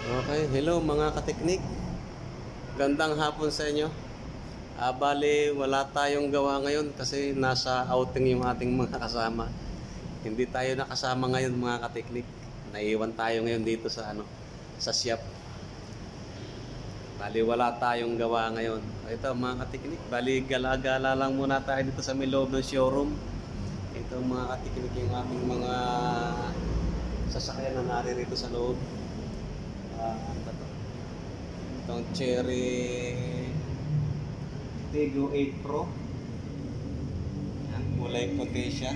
Okay, hello mga kateknik. Gandang hapon sa inyo. Bali, wala tayong gawa ngayon kasi nasa outing yung ating mga kasama. Hindi tayo nakasama ngayon mga kateknik. Naiwan tayo ngayon dito sa sa shop. Bali, wala tayong gawa ngayon. Ito mga kateknik, bali gala-gala lang muna tayo dito sa may loob ng showroom. Ito mga kateknik yung ating mga sasakyan na naririto sa loob. Itong Cherry Tiggo 8 Pro. Yan, kulay puti siya.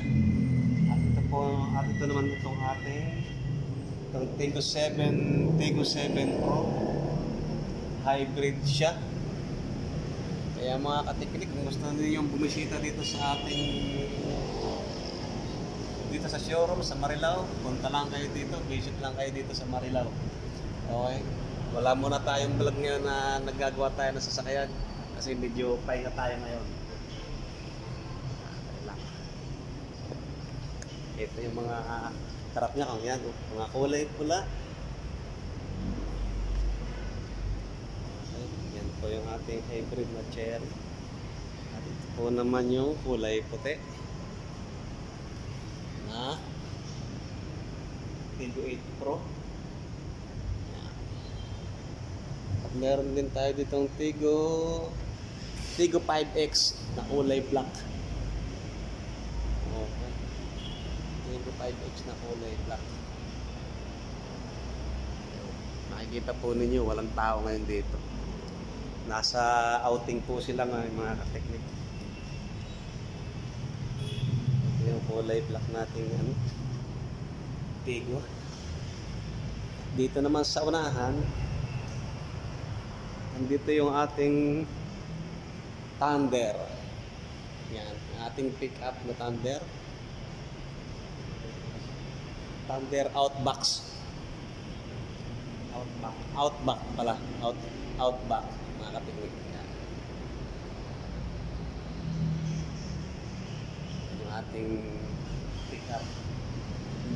At ito naman itong ating itong Tiggo 7 Pro. Hybrid siya. Kaya mga katiklik, kung gusto niyo yung bumisita dito sa showroom sa Marilao, punta lang kayo dito, visit lang kayo dito sa Marilao. Okay? Wala muna tayong vlog ngayon na naggagawa tayo ng sasakyan kasi medyo pahinga tayo ngayon. Ito yung mga harap niya kung yan, mga kulay pula. Yan po yung ating hybrid na Cherry. At ito po naman yung kulay puti na Tiggo 8 Pro. Meron din tayo ditong Tiggo 5X na kulay black. Okay. Tiggo 5X na kulay black. Makikita po ninyo, walang tao ngayon dito. Nasa outing po sila mga kateknik. Yung kulay black nating Tiggo. Dito naman sa unahan, andito yung ating Thunder. Yan, ating pick-up na Thunder. Thunder Outback. Outback pala. Outback, mga kateknik. Yan. Yung ating pick-up.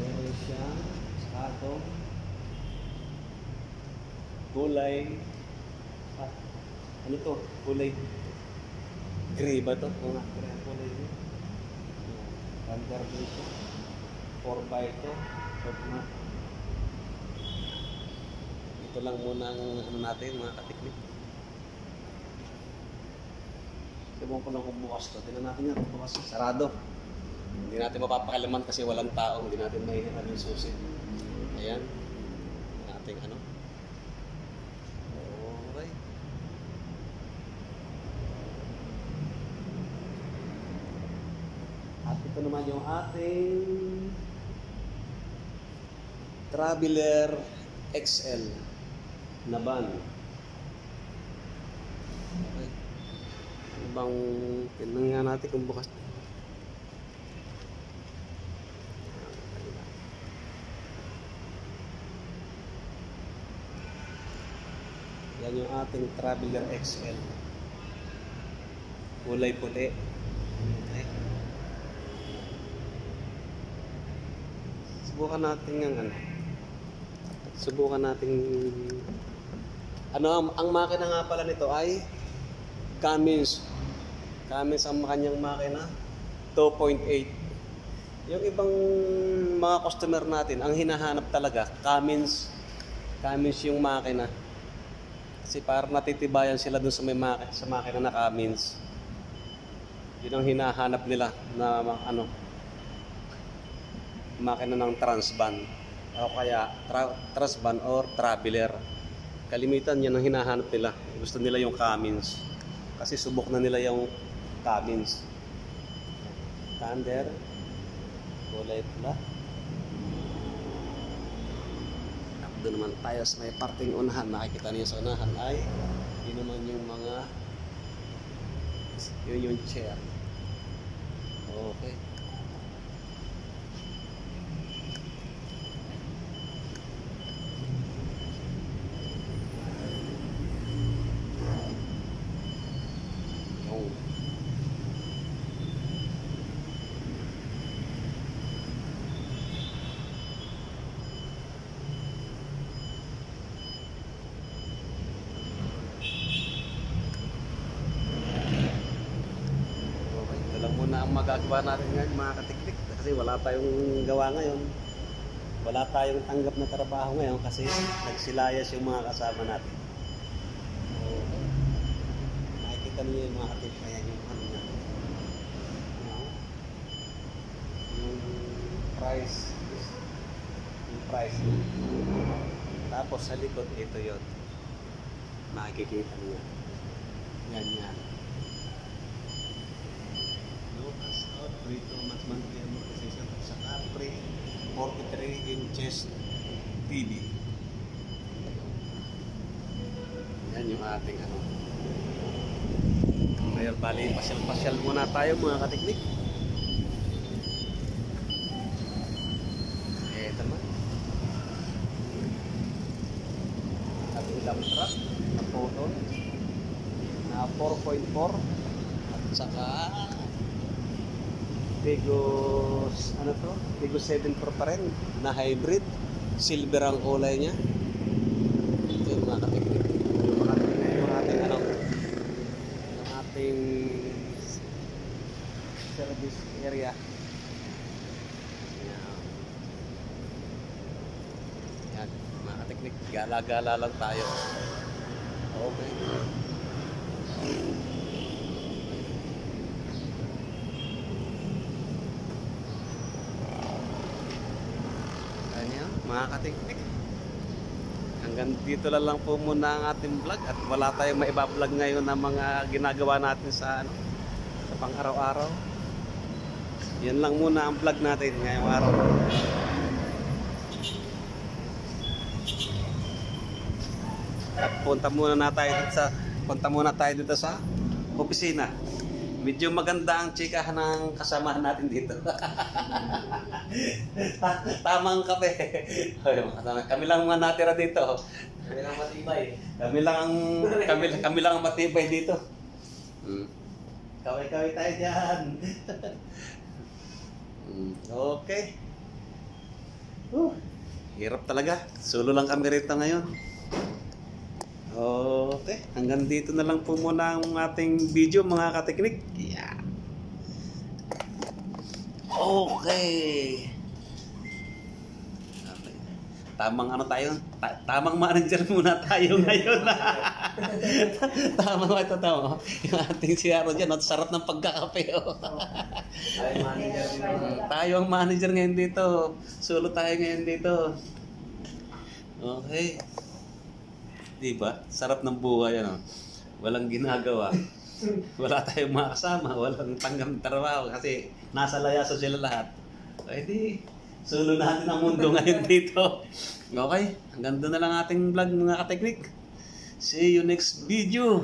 Meron siya sa atong kulay. Ano to? Kulay gray ba to? Oo nga, kulay gray. Thunder gray siya. 4x to. Ito lang muna ang natin mga katiknik. Sabihin ko lang kung bukas to. Tignan natin yan. Bukas sarado. Hindi natin mapapakalaman kasi walang tao. Hindi natin mahihiran yung susi. Ayan. Ating Okay. At ito naman yung ating Traveler XL na van. Okay. Ano bang tingnan nga natin kung bukas. Yan yung ating Traveler XL. Kulay puti. Okay. Subukan natin ang makina nga pala nito ay Cummins ang kanyang makina 2.8. Yung ibang mga customer natin ang hinahanap talaga Cummins yung makina kasi para natitibayan sila dun sa makina na Cummins. Yun ang hinahanap nila na makina ng Transvan o kaya Transvan or Traveler. Kalimitan yan ang hinahanap nila. Gusto nila yung Cummins kasi subok na nila yung Cummins. Thunder kulay pula. Doon naman tayo sa may parting unahan. Nakikita niyo sa unahan ay yun naman yung yung chair. Okay. magagawa natin ngayon mga katiklik kasi wala tayong gawa ngayon. Wala tayong tanggap na trabaho ngayon kasi nagsilayas yung mga kasama natin. So, nakikita niyo yung mga katiklik kaya yung ano na. Yung price. Yung price. Tapos sa likod, ito yun. Makikita niyo. Ganyan. Lucas out, 3 months monthly amortization sa Capri, 43 inches TV. Yan yung ating ano. Ngayon, bali, pasyal-pasyal muna tayo mga katiknik. Ito naman. At ilang truck na photo na 4.4 at saka Tigos, ano to? Tigos 7 Pro pa rin na hybrid. Silver ang kulay niya. Ito yung mga katiknik. Yung ating ano, yung ating service area. Yan, mga katiknik. Gala-gala lang tayo. Okay. Mga katiknik, hanggang dito lang po muna ang ating vlog at wala tayong maiba-vlog ngayon na mga ginagawa natin sa ano, sa pang-araw-araw. Yan lang muna ang vlog natin ngayong araw. At punta muna tayo dito sa opisina. Medyo maganda ang chikahan ng kasamahan natin dito. Tamang kape. Kami lang mga natira dito. Kami lang matibay. Kami lang ang matibay dito. Kaway-kaway tayo dyan. Okay. Hirap talaga. Solo lang kami rito ngayon. Okay, hanggang dito na lang po muna ang ating video mga kateknik. Yeah. Okay. Tamang ano tayo? Tamang manager muna tayo ngayon. Tamang ito tama. Yung ating si Aaron dyan, sarap ng pagkakape. Tayo ang manager ngayon dito. Solo tayo ngayon dito. Okay. Diba? Sarap ng buhay, ano? Walang ginagawa. Wala tayong mga kasama, walang tanggap ng trabaho kasi nasa layasan sila lahat. Ay di, solo natin ang mundo ngayon dito. Okay, hanggang doon na lang ating vlog mga kateknik. See you next video.